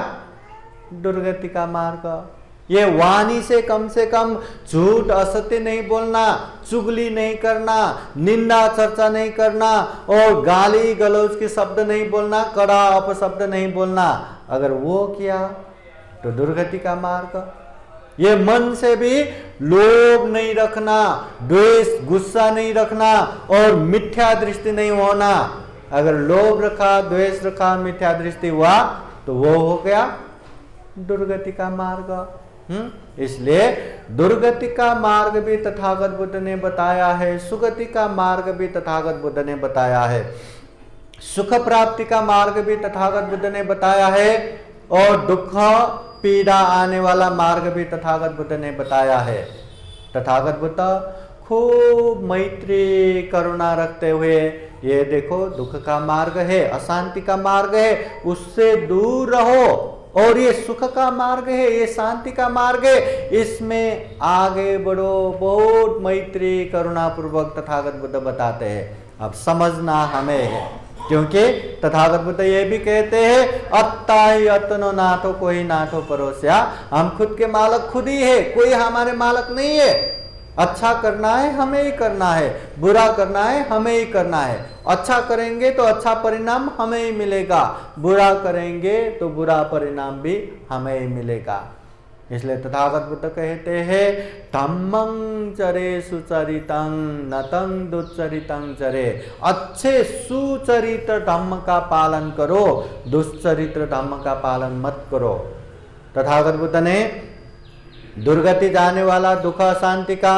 दुर्गति का मार्ग। ये वाणी से कम झूठ असत्य नहीं बोलना, चुगली नहीं करना, निंदा चर्चा नहीं करना और गाली गलौज के शब्द नहीं बोलना, कड़ा अपशब्द नहीं बोलना। अगर वो किया तो दुर्गति का मार्ग। ये मन से भी लोभ नहीं रखना, द्वेष गुस्सा नहीं रखना और मिथ्या दृष्टि नहीं होना। अगर लोभ रखा, द्वेष रखा, मिथ्या दृष्टि हुआ तो वो हो गया दुर्गति का मार्ग। इसलिए दुर्गति का मार्ग भी तथागत बुद्ध ने बताया है, सुगति का मार्ग भी तथागत बुद्ध ने बताया है, सुख प्राप्ति का मार्ग भी तथागत बुद्ध ने बताया है और दुख पीड़ा आने वाला मार्ग भी तथागत बुद्ध ने बताया है। तथागत बुद्ध खूब मैत्री करुणा रखते हुए, ये देखो दुख का मार्ग है, अशांति का मार्ग है, उससे दूर रहो, और ये सुख का मार्ग है, ये शांति का मार्ग है, इसमें आगे बढ़ो। बहुत मैत्री करुणा पूर्वक तथागत बुद्ध बताते हैं। अब समझना हमें है, क्योंकि तथागत बुद्ध ये भी कहते हैं अत्ता ही अतनो नाथो कोई नाथो परोसिया। हम खुद के मालक खुद ही है, कोई हमारे मालक नहीं है। अच्छा करना है हमें ही करना है, बुरा करना है हमें ही करना है। अच्छा करेंगे तो अच्छा परिणाम हमें ही मिलेगा, बुरा करेंगे तो बुरा परिणाम भी हमें ही मिलेगा। इसलिए तथागत बुद्ध कहते हैं धम्मं चरे सुचरितं नतं दुश्चरितं चरे। अच्छे सुचरित्र धम्म का पालन करो, दुश्चरित्र धम्म का पालन मत करो। तथागत बुद्ध ने दुर्गति जाने वाला दुख शांति का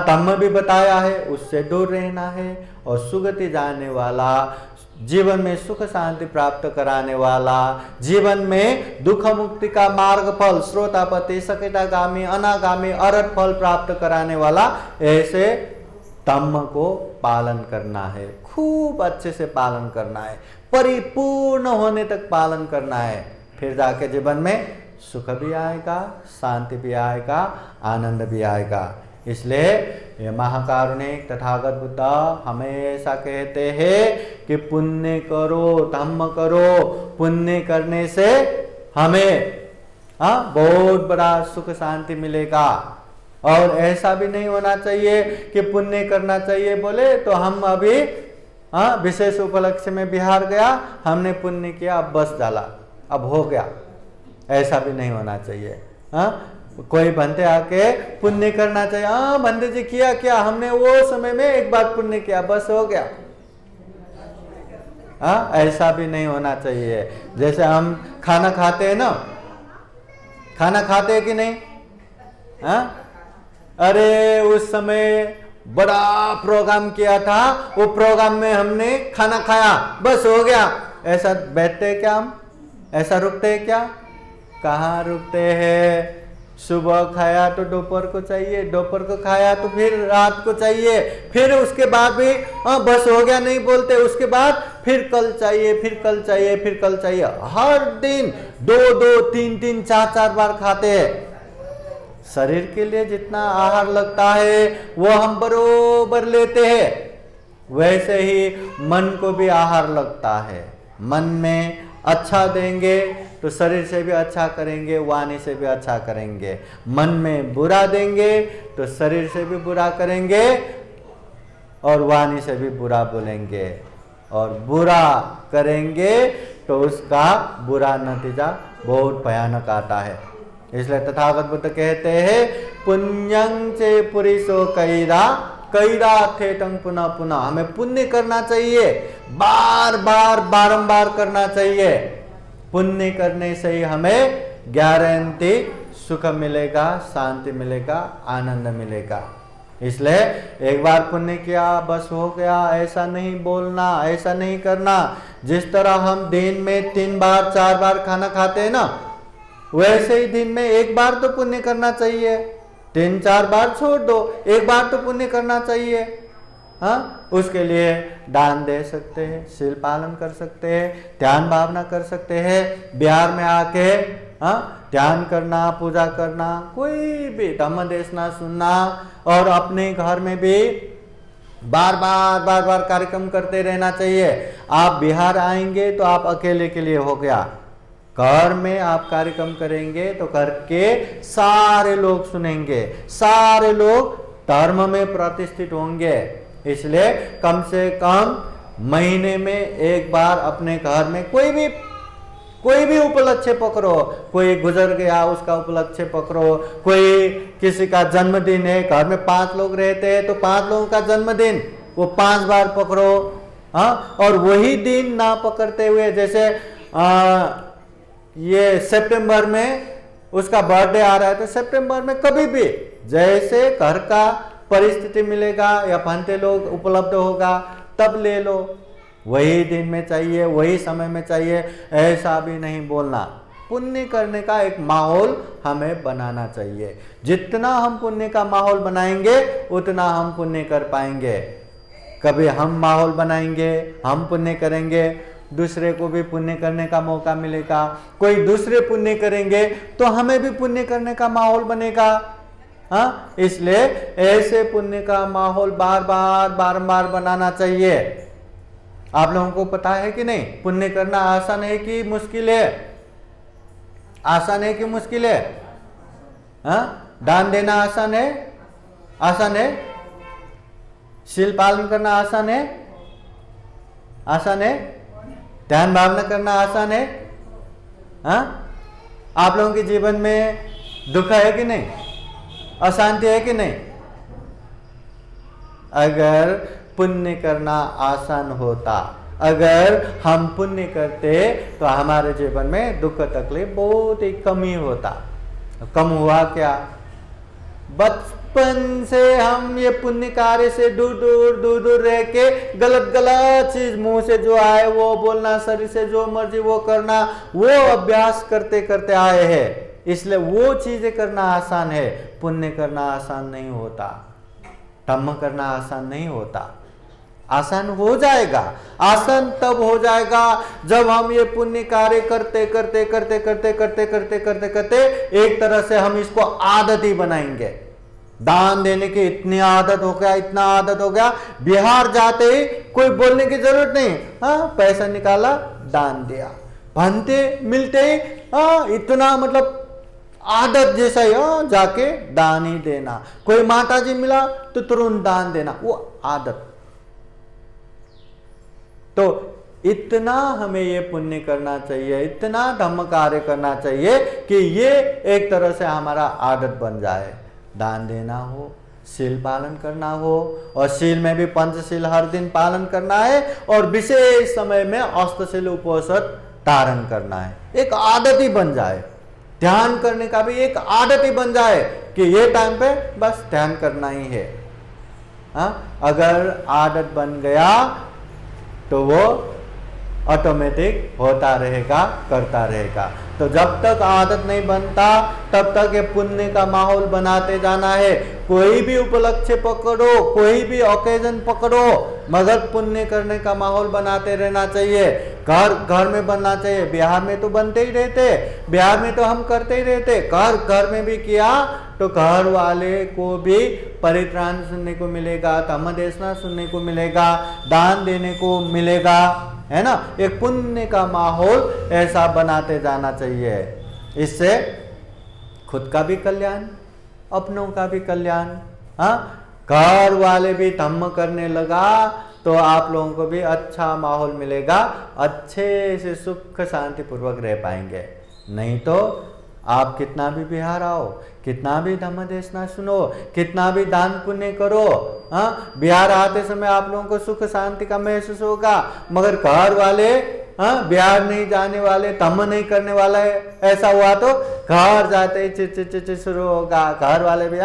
धम्म भी बताया है, उससे दूर रहना है। और सुगति जाने वाला, जीवन में सुख शांति प्राप्त कराने वाला, जीवन में दुख मुक्ति का मार्ग फल श्रोतापति सकेतागामी अनागामी अरहत फल प्राप्त कराने वाला ऐसे धम्म को पालन करना है, खूब अच्छे से पालन करना है, परिपूर्ण होने तक पालन करना है। फिर जाके जीवन में सुख भी आएगा, शांति भी आएगा, आनंद भी आएगा। इसलिए ये महाकारुणिक तथागत बुद्ध हमेशा कहते हैं कि पुण्य करो, धम्म करो। पुण्य करने से हमें बहुत बड़ा सुख शांति मिलेगा। और ऐसा भी नहीं होना चाहिए कि पुण्य करना चाहिए बोले तो हम अभी विशेष उपलक्ष्य में बिहार गया, हमने पुण्य किया, अब बस डाला, अब हो गया। ऐसा भी नहीं होना चाहिए। कोई बंदे आके पुण्य करना चाहिए, बंदे जी किया क्या, हमने वो समय में एक बार पुण्य किया, बस हो गया। ऐसा भी नहीं होना चाहिए। जैसे हम खाना खाते हैं ना, खाना खाते हैं कि नहीं? अरे उस समय बड़ा प्रोग्राम किया था, वो प्रोग्राम में हमने खाना खाया, बस हो गया। ऐसा बैठते हैं क्या हम? ऐसा रुकते हैं क्या? कहाँ रुकते हैं? सुबह खाया तो दोपहर को चाहिए, दोपहर को खाया तो फिर रात को चाहिए, फिर उसके बाद भी बस हो गया नहीं बोलते, उसके बाद फिर कल चाहिए, फिर कल चाहिए, फिर कल चाहिए। हर दिन 2-2, 3-3, 4-4 बार खाते हैं। शरीर के लिए जितना आहार लगता है वो हम बरोबर लेते हैं, वैसे ही मन को भी आहार लगता है। मन में अच्छा देंगे तो शरीर से भी अच्छा करेंगे, वाणी से भी अच्छा करेंगे। मन में बुरा देंगे तो शरीर से भी बुरा करेंगे और वाणी से भी बुरा बोलेंगे, और बुरा करेंगे तो उसका बुरा नतीजा बहुत भयानक आता है। इसलिए तथागत बुद्ध कहते हैं पुण्यं चे पुरुषो कैरा कैरा थेटं पुनः पुनः। हमें पुण्य करना चाहिए, बार बार बारंबार करना चाहिए। पुण्य करने से ही हमें गारंटी सुख मिलेगा, शांति मिलेगा, आनंद मिलेगा। इसलिए एक बार पुण्य किया बस हो गया ऐसा नहीं बोलना, ऐसा नहीं करना। जिस तरह हम दिन में 3 बार 4 बार खाना खाते हैं ना, वैसे ही दिन में 1 बार तो पुण्य करना चाहिए। 3-4 बार छोड़ दो, 1 बार तो पुण्य करना चाहिए। हाँ, उसके लिए दान दे सकते हैं, शील पालन कर सकते हैं, ध्यान भावना कर सकते हैं, बिहार में आके ध्यान करना, पूजा करना, कोई भी धम्म देशना सुनना, और अपने घर में भी बार बार कार्यक्रम करते रहना चाहिए। आप बिहार आएंगे तो आप अकेले के लिए हो गया, घर में आप कार्यक्रम करेंगे तो घर के सारे लोग सुनेंगे, सारे लोग धर्म में प्रतिष्ठित होंगे। इसलिए कम से कम महीने में 1 बार अपने घर में कोई भी उपलक्ष्य पकड़ो। कोई गुजर गया उसका उपलक्ष्य पकड़ो, कोई किसी का जन्मदिन है, घर में 5 लोग रहते हैं तो 5 लोगों का जन्मदिन वो 5 बार पकड़ो। और वही दिन ना पकड़ते हुए, जैसे ये सितंबर में उसका बर्थडे आ रहा है तो सितंबर में कभी भी जैसे घर का परिस्थिति मिलेगा या भंते लोग उपलब्ध होगा तब ले लो, वही दिन में चाहिए, वही समय में चाहिए, ऐसा भी नहीं बोलना। पुण्य करने का एक माहौल हमें बनाना चाहिए। जितना हम पुण्य का माहौल बनाएंगे उतना हम पुण्य कर पाएंगे। कभी हम माहौल बनाएंगे, हम पुण्य करेंगे, दूसरे को भी पुण्य करने का मौका मिलेगा। कोई दूसरे पुण्य करेंगे तो हमें भी पुण्य करने का माहौल बनेगा। हाँ, इसलिए ऐसे पुण्य का माहौल बारंबार बनाना चाहिए। आप लोगों को पता है कि नहीं, पुण्य करना आसान है कि मुश्किल है? आसान है कि मुश्किल है? हाँ, दान देना आसान है? आसान है? शील पालन करना आसान है? आसान है? ध्यान भावना करना आसान है? हाँ, आप लोगों के जीवन में दुख है कि नहीं, अशांति है कि नहीं? अगर पुण्य करना आसान होता, अगर हम पुण्य करते तो हमारे जीवन में दुख तकलीफ बहुत ही कम ही होता। कम हुआ क्या? बचपन से हम ये पुण्य कार्य से दूर रह के गलत चीज मुंह से जो आए वो बोलना, शरीर से जो मर्जी वो करना, वो अभ्यास करते करते आए हैं। इसलिए वो चीजें करना आसान है, पुण्य करना आसान नहीं होता, धम्म करना आसान नहीं होता। आसान हो जाएगा, आसान तब हो जाएगा जब हम ये पुण्य कार्य करते एक तरह से हम इसको आदत ही बनाएंगे। दान देने की इतनी आदत हो गया, इतना आदत हो गया, बिहार जाते ही कोई बोलने की जरूरत नहीं, हाँ पैसा निकाला दान दिया, भंते मिलते ही हाँ इतना मतलब आदत जैसा ही जाके दान ही देना, कोई माता जी मिला तो तुरंत दान देना, वो आदत। तो इतना हमें ये पुण्य करना चाहिए, इतना धम्म कार्य करना चाहिए कि ये एक तरह से हमारा आदत बन जाए। दान देना हो, शील पालन करना हो, और शील में भी पंचशील हर दिन पालन करना है, और विशेष समय में अष्टशील उपवास धारण करना है। एक आदत ही बन जाए, ध्यान करने का भी एक आदत ही बन जाए कि ये टाइम पे बस ध्यान करना ही है। अगर आदत बन गया तो वो ऑटोमेटिक होता रहेगा, करता रहेगा। तो जब तक आदत नहीं बनता तब तक ये पुण्य का माहौल बनाते जाना है। कोई भी उपलक्ष्य पकड़ो, कोई भी ओकेजन पकड़ो, मगर पुण्य करने का माहौल बनाते रहना चाहिए। घर में बनना चाहिए। बिहार में तो बनते ही रहते, बिहार में तो हम करते ही रहते। घर में भी किया तो घर वाले को भी परित्राण सुनने को मिलेगा, धम्म देशना सुनने को मिलेगा, दान देने को मिलेगा। है ना। एक पुण्य का माहौल ऐसा बनाते जाना चाहिए। इससे खुद का भी कल्याण, अपनों का भी कल्याण। हाँ, घर वाले भी धम्म करने लगा तो आप लोगों को भी अच्छा माहौल मिलेगा, अच्छे से सुख शांति पूर्वक रह पाएंगे। नहीं तो आप कितना भी बिहार आओ, कितना भी धम्म देशना सुनो, कितना भी दान पुण्य करो, हाँ, बिहार आते समय आप लोगों को सुख शांति का महसूस होगा, मगर घर वाले बिहार नहीं जाने वाले, धम्म नहीं करने वाला है, ऐसा हुआ तो घर जाते ही चिच शुरू होगा। घर वाले भी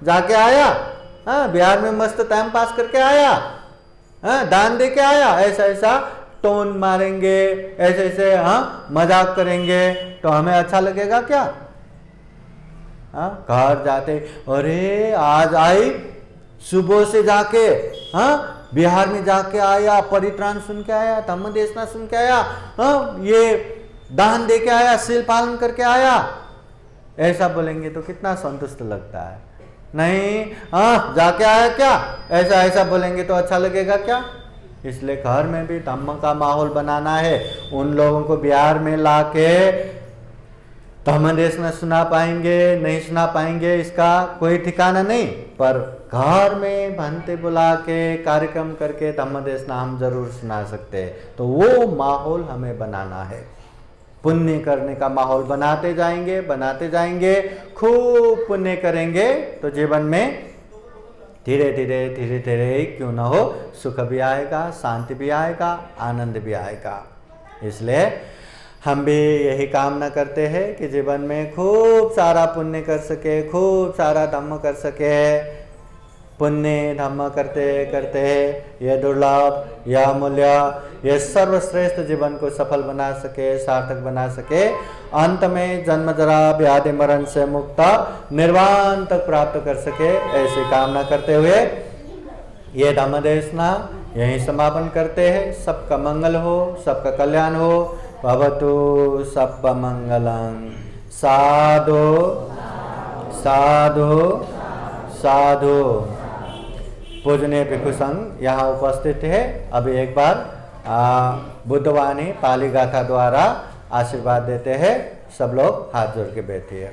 जाके आया, बिहार में मस्त टाइम पास करके आया, दान दे के आया, ऐसा ऐसा टोन मारेंगे, ऐसे ऐसे मजाक करेंगे, तो हमें अच्छा लगेगा क्या? घर जाते अरे आज आई, सुबह से जाके बिहार में जाके आया, परित्राण सुन के आया, धम्म देशना सुन के आया, ये दान दे के आया, शील पालन करके आया, ऐसा बोलेंगे तो कितना संतुष्ट लगता है। नहीं, जाके आया क्या, ऐसा ऐसा बोलेंगे तो अच्छा लगेगा क्या? इसलिए घर में भी धम्म का माहौल बनाना है। उन लोगों को बिहार में लाके धम्म देशना सुना पाएंगे नहीं सुना पाएंगे इसका कोई ठिकाना नहीं, पर घर में भंते बुला के कार्यक्रम करके धम्म देशना हम जरूर सुना सकते हैं। तो वो माहौल हमें बनाना है। पुण्य करने का माहौल बनाते जाएंगे, खूब पुण्य करेंगे तो जीवन में धीरे धीरे क्यों ना हो सुख भी आएगा, शांति भी आएगा, आनंद भी आएगा। इसलिए हम भी यही कामना करते हैं कि जीवन में खूब सारा पुण्य कर सके, खूब सारा धम्म कर सके। पुण्य धम्म करते करते यह दुर्लभ, यह अमूल्य, यह सर्वश्रेष्ठ जीवन को सफल बना सके, सार्थक बना सके। अंत में जन्म जरा व्याधि मरण से मुक्त निर्वाण तक प्राप्त कर सके, ऐसी कामना करते हुए ये धम्म देशना यहीं समापन करते हैं। सबका मंगल हो, सबका कल्याण हो। भवतु सब मंगलम। साधु साधु साधु। पूजनीय भिक्षु संघ यहाँ उपस्थित है। अभी एक बार बुद्धवाणी पाली गाथा द्वारा आशीर्वाद देते हैं। सब लोग हाथ जोड़ के बैठिए।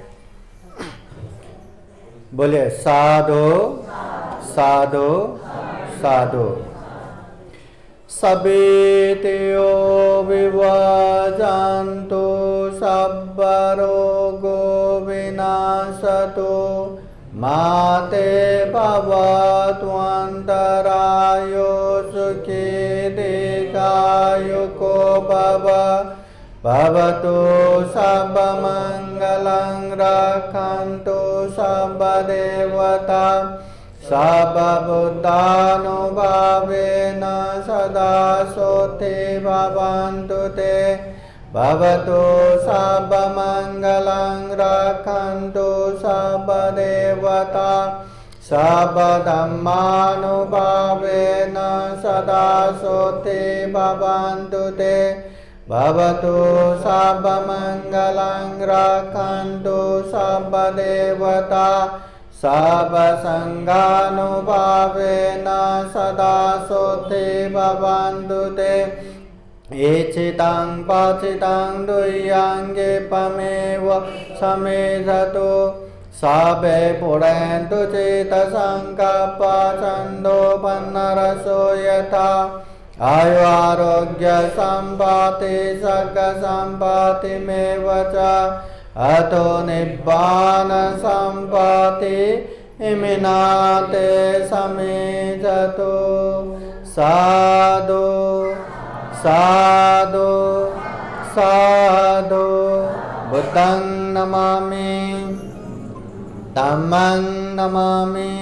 बोलिए साधु साधु साधु। सबेत्यो विवजन्तु सब्ब रोगो विनाशतु माते भवतु अन्तरायो सुखी दीर्घायुको भवतु सर्वमङ्गलं रक्षन्तु सर्वदेवता सर्वबुद्धानुभावेन सदा सोते भवन्तु ते। भवतु सर्वमङ्गलं रक्षन्तु सर्वदेवता सर्वधर्मानुभावेन सदा सोते भवन्तु ते। भवतु सर्वमङ्गलं रक्षन्तु सर्वदेवता सर्वसङ्गानुभावेन सदा सोते भवन्तु ते। इच्छितं पचितं दुह्यङ्गे पमेव समेधतु सबे पुरन्तु चेतसङ्कल्पा छन्दोपन्नरसो यथा। आयु आरोग्य सम्पत्ति सर्ग सम्पत्तिमेव च अतो निब्बान सम्पत्ति इमिनाते समेधतु। साधु साधु साधु। बुद्धं नमामि, धम्मं नमामि,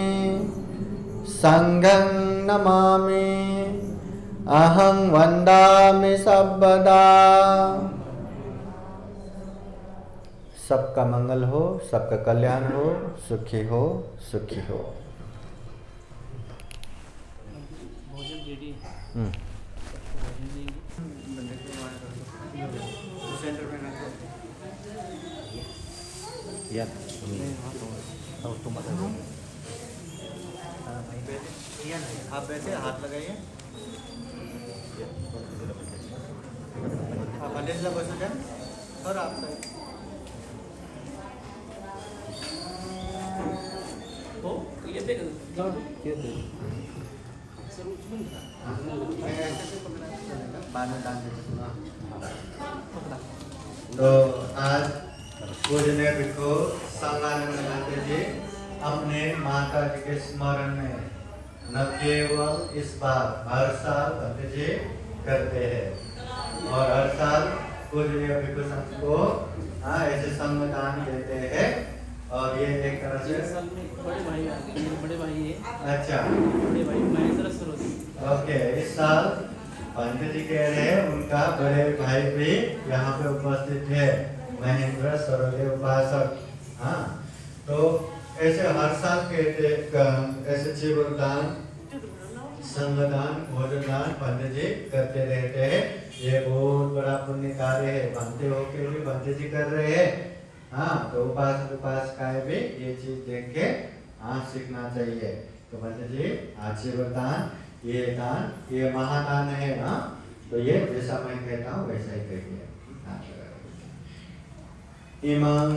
संघं नमामि, अहं वन्दामि सर्वदा। सबका मंगल हो, सबका कल्याण हो, सुखी हो, सुखी हो। भोजन रेडी है। सेंटर में रखो या तुम आप बैठे, हाथ लगाइए। पंडितला बसू द्या. सर आप साहेब. हो येते का येते सर उचलून बाद में डाल देते. तो आज पूजनीय भिक्षु संगानंद नाथ जी अपने माता जी के स्मरण में न केवल इस बार हर साल भक्त जी करते हैं और हर साल पूजनीय भिक्षु संघ को ऐसे संगदान देते हैं और ये एक तरह से साल में बड़े भाई मेरे बड़े भाई है. अच्छा बड़े भाई महेंद्र सरोजी. ओके. इस साल पंडित जी कह रहे हैं उनका बड़े भाई भी यहाँ पे उपस्थित है, महेंद्र सरोदे उपासक. हाँ, तो ऐसे हर साल कहते ऐसे जीवनदान, संगदान, भोजनदान पंडित जी करते रहते हैं. ये बहुत बड़ा पुण्य कार्य है. बनते होके भी पंडित जी कर रहे हैं. हाँ, तो उपासक उपासिकाएं भी ये चीज देख के सीखना चाहिए. तो पंडित जी जीवनदान, ये दान, ये महादान है. हाँ, तो ये जैसा मैं कहता हूँ वैसा ही कहिए. इमं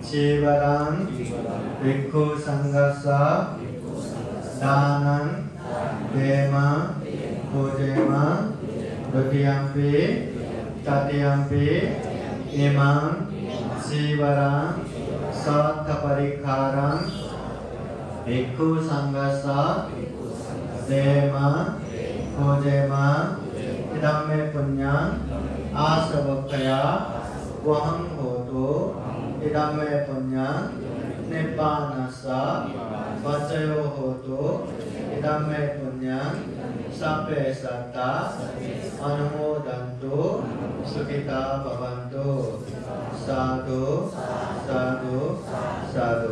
जीवदान भिक्षु संघस्य दानं देम पूजेम द्वितीयम्पि तृतीयम्पि इमं जीवदान सत्परिखारं भिक्षु संघस्य देम पूजेम इदं मे पुण्यं आश्रवक्तया वहं होतु इदं मे पुण्यं निब्बानस्य वचयो होतु इदं मे पुण्यं सर्वे सत्ता अनुमोदन्तु सुखिता भवन्तु. साधु साधु साधु.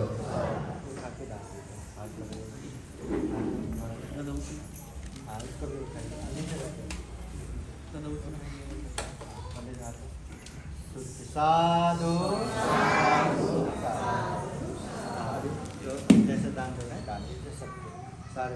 साधु जैसे दान दे रहे हैं दान दीजिए सबको. सारे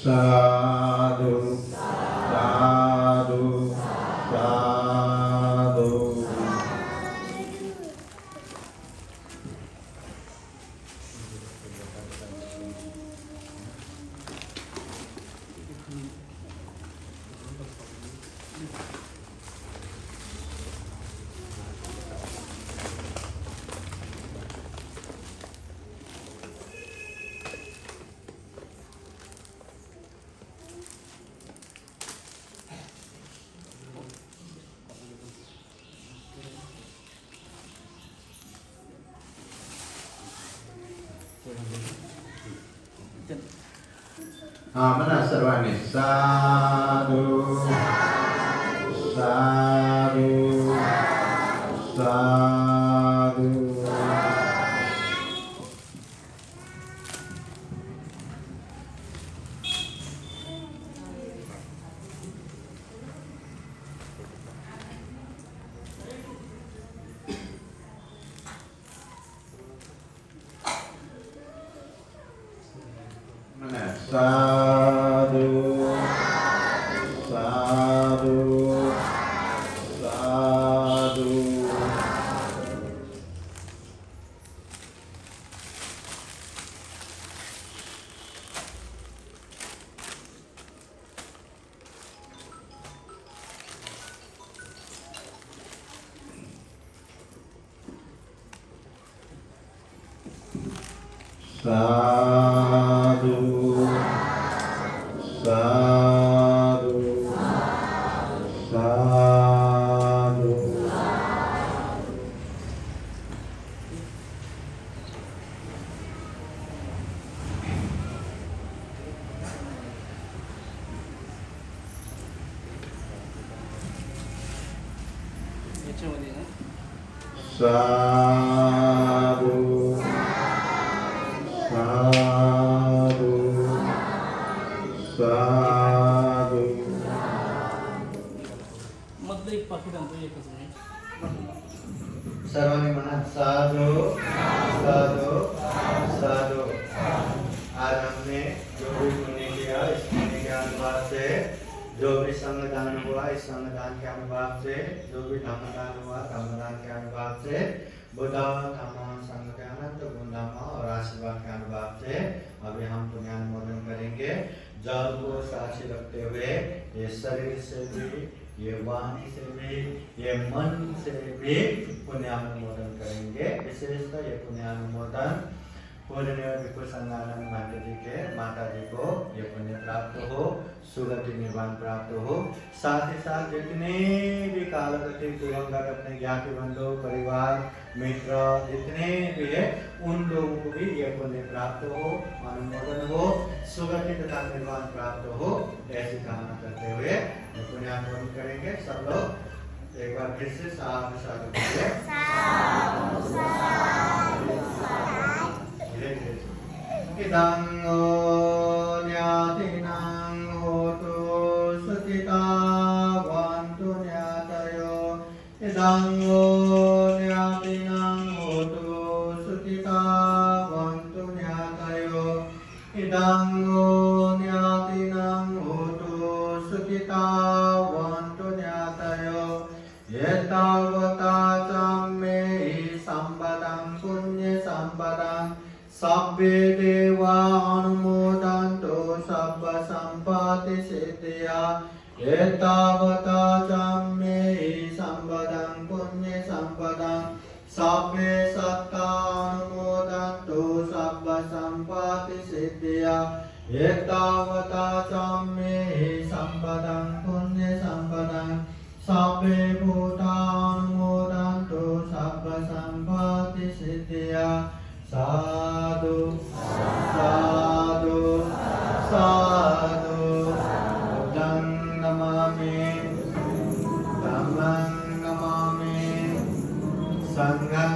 साधु साधु साधु. Mana सर्वांनी साधु साधु साधु. Mana साधु साधु साधु. साधु साधु साधु। याच्यामध्ये ना साधु साधु साधु। मधलं एक पाकिट आणतो एकच मिनिट सर्वांनी म्हणा साधु साधु साधु। आज हमने जो भी पुण्य किया इस पुण्य के अनुभाव से जो भी संगदान हुआ इस संगदान के अनुभाव से जो भी धर्मदान हुआ धर्मदान के अनुभाव से बुद्ध धर्म संघ के अनंत गुणधामा और आशीर्वाद के अनुभाव से अभी हम पुण्यानुमोदन करेंगे। जल को साक्षी रखते हुए ये शरीर से भी ये वाणी से भी ये मन से भी पुण्यानुमोदन करेंगे। विशेषतः ये पुण्यानुमोदन पूजनीय भिक्षु संगानंद महंत जी के माता जी को ये पुण्य प्राप्त हो, सुगति निर्वाण प्राप्त हो। साथ ही साथ जितने भी कालगति दिवंगत अपने ज्ञाति बंधु परिवार मित्र जितने भी है उन लोगों को भी ये पुण्य प्राप्त हो, अनुमोदन हो, सुगति तथा निर्वाण प्राप्त हो, ऐसी कामना करते हुए ये पुण्यानुमोदन करेंगे। सब लोग एक बार फिर से साधु साधु बोलिए। इदं न्यातिनां होतु सुखितावन्तु न्यातयो। इदं न्यातिनां होतु सुखितावन्तु न्यातयो। इदं न्यातिनां होतु सुखितावन्तु न्यातयो। एतावता च मे सम्पदं पुण्य सम्पदं सब्बे देवा अनुमोदन्तु सब्ब सम्पत्ति सिद्धिया। एतावता च मे सम्पदं पुण्य सम्पदं सब्बे सत्ता अनुमोदन्तु सब्ब सम्पत्ति सिद्धिया। एतावता च मे सम्पदं पुण्य सम्पदं सब्बे भूता अनुमोदन्तु सब्ब सम्पत्ति सिद्धिया। साधु साधु साधु। बुद्धं नमामि धम्मं नमामि संघं